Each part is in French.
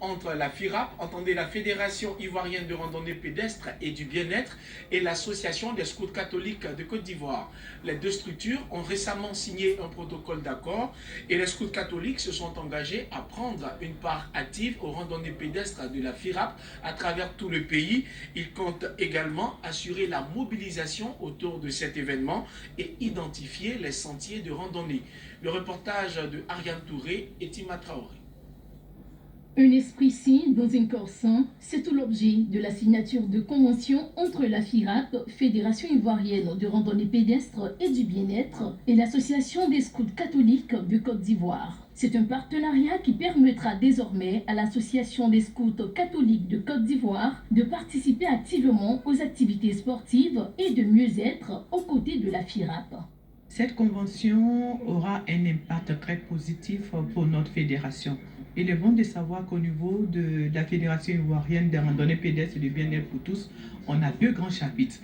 entre la FIRAP, entendez la Fédération Ivoirienne de Randonnée Pédestre et du Bien-être, et l'Association des Scouts Catholiques de Côte d'Ivoire. Les deux structures ont récemment signé un protocole d'accord et les Scouts catholiques se sont engagés à prendre une part active aux randonnées pédestres de la FIRAP à travers tout le pays. Ils comptent également assurer la mobilisation autour de cet événement et identifier les sentiers de randonnée. Le reportage de Ariane Touré et Tima Traoré. Un esprit sain dans un corps sain, c'est tout l'objet de la signature de convention entre la FIRAP, Fédération Ivoirienne de Randonnée Pédestre et du Bien-être, et l'Association des Scouts Catholiques de Côte d'Ivoire. C'est un partenariat qui permettra désormais à l'Association des Scouts Catholiques de Côte d'Ivoire de participer activement aux activités sportives et de mieux être aux côtés de la FIRAP. Cette convention aura un impact très positif pour notre fédération. Il est bon de savoir qu'au niveau de la Fédération ivoirienne des randonnées pédestres et du bien-être pour tous, on a deux grands chapitres.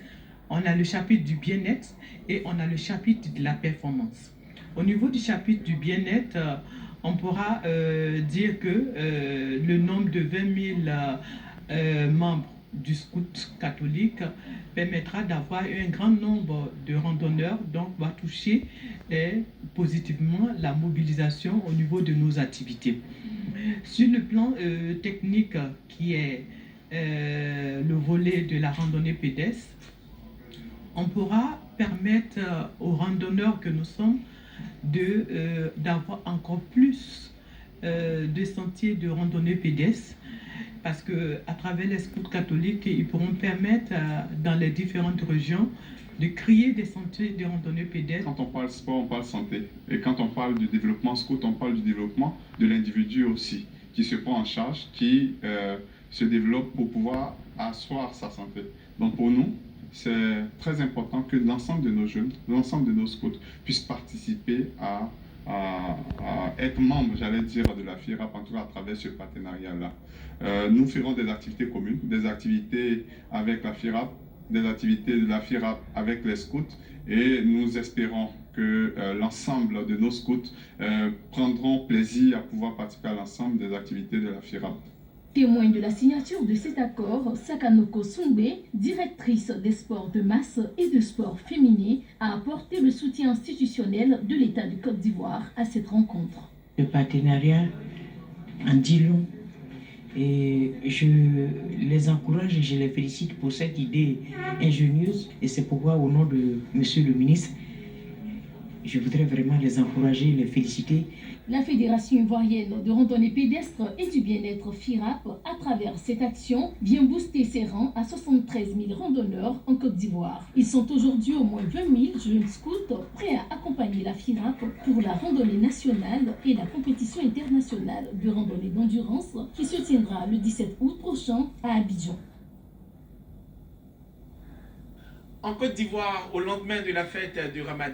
On a le chapitre du bien-être et on a le chapitre de la performance. Au niveau du chapitre du bien-être, on pourra dire que le nombre de 20 000 membres du scout catholique permettra d'avoir un grand nombre de randonneurs, donc va toucher positivement la mobilisation au niveau de nos activités. Sur le plan technique, qui est le volet de la randonnée pédestre, on pourra permettre aux randonneurs que nous sommes d'avoir encore plus de sentiers de randonnée pédestre, parce qu'à travers les scouts catholiques, ils pourront permettre dans les différentes régions de créer des sentiers de randonnée pédestre. Quand on parle sport, on parle santé. Et quand on parle du développement scout, on parle du développement de l'individu aussi, qui se prend en charge, qui se développe pour pouvoir asseoir sa santé. Donc pour nous, c'est très important que l'ensemble de nos jeunes, l'ensemble de nos scouts puissent participer à être membre, j'allais dire, de la FIRAP, en tout cas à travers ce partenariat-là. Nous ferons des activités communes, des activités avec la FIRAP, des activités de la FIRAP avec les scouts, et nous espérons que l'ensemble de nos scouts prendront plaisir à pouvoir participer à l'ensemble des activités de la FIRAP. Témoin de la signature de cet accord, Sakanoko Sumbe, directrice des sports de masse et de sport féminin, a apporté le soutien institutionnel de l'État de Côte d'Ivoire à cette rencontre. Le partenariat en dit long et je les encourage et je les félicite pour cette idée ingénieuse, et c'est pourquoi au nom de Monsieur le ministre, je voudrais vraiment les encourager, les féliciter. La Fédération ivoirienne de randonnée pédestre et du bien-être FIRAP, à travers cette action, vient booster ses rangs à 73 000 randonneurs en Côte d'Ivoire. Ils sont aujourd'hui au moins 20 000 jeunes scouts prêts à accompagner la FIRAP pour la randonnée nationale et la compétition internationale de randonnée d'endurance qui se tiendra le 17 août prochain à Abidjan. En Côte d'Ivoire, au lendemain de la fête du Ramadan,